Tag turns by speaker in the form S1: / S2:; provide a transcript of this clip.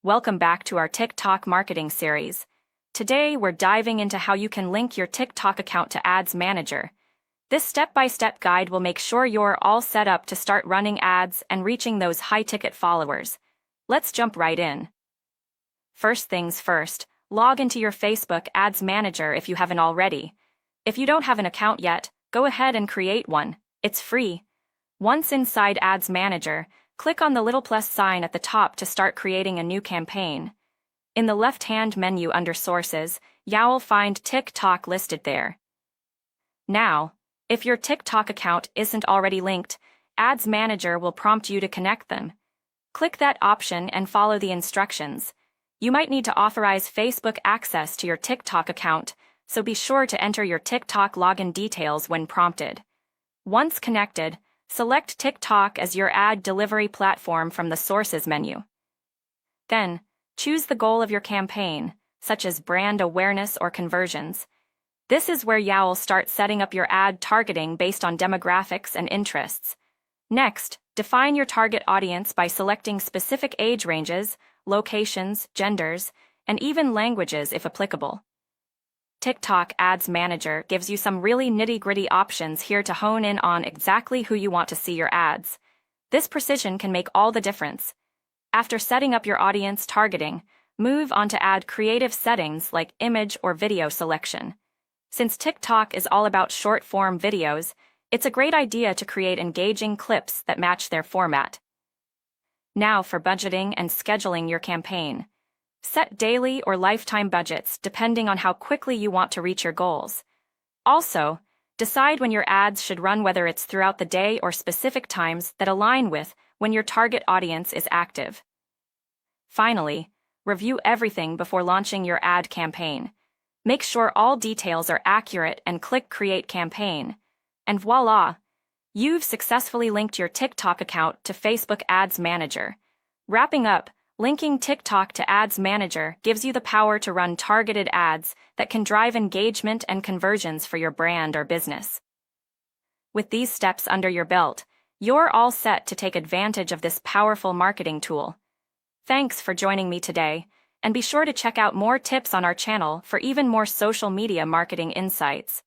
S1: Welcome back to our TikTok marketing series. Today, we're diving into how you can link your TikTok account to Ads Manager. This step-by-step guide will make sure you're all set up to start running ads and reaching those high-ticket followers. Let's jump right in. First things first, log into your Facebook Ads Manager if you haven't already. If you don't have an account yet, go ahead and create one. It's free. Once inside Ads Manager, click on the little plus sign at the top to start creating a new campaign. In the left-hand menu under Sources, you'll find TikTok listed there. Now, if your TikTok account isn't already linked, Ads Manager will prompt you to connect them. Click that option and follow the instructions. You might need to authorize Facebook access to your TikTok account, so be sure to enter your TikTok login details when prompted. Once connected, select TikTok as your ad delivery platform from the Sources menu. Then, choose the goal of your campaign, such as brand awareness or conversions. This is where you'll start setting up your ad targeting based on demographics and interests. Next, define your target audience by selecting specific age ranges, locations, genders, and even languages if applicable. TikTok Ads Manager gives you some really nitty-gritty options here to hone in on exactly who you want to see your ads. This precision can make all the difference. After setting up your audience targeting, move on to add creative settings like image or video selection. Since TikTok is all about short-form videos, it's a great idea to create engaging clips that match their format. Now for budgeting and scheduling your campaign. Set daily or lifetime budgets depending on how quickly you want to reach your goals. Also, decide when your ads should run, whether it's throughout the day or specific times that align with when your target audience is active. Finally, review everything before launching your ad campaign. Make sure all details are accurate and click Create Campaign. And voila! You've successfully linked your TikTok account to Facebook Ads Manager. Wrapping up, linking TikTok to Ads Manager gives you the power to run targeted ads that can drive engagement and conversions for your brand or business. With these steps under your belt, you're all set to take advantage of this powerful marketing tool. Thanks for joining me today, and be sure to check out more tips on our channel for even more social media marketing insights.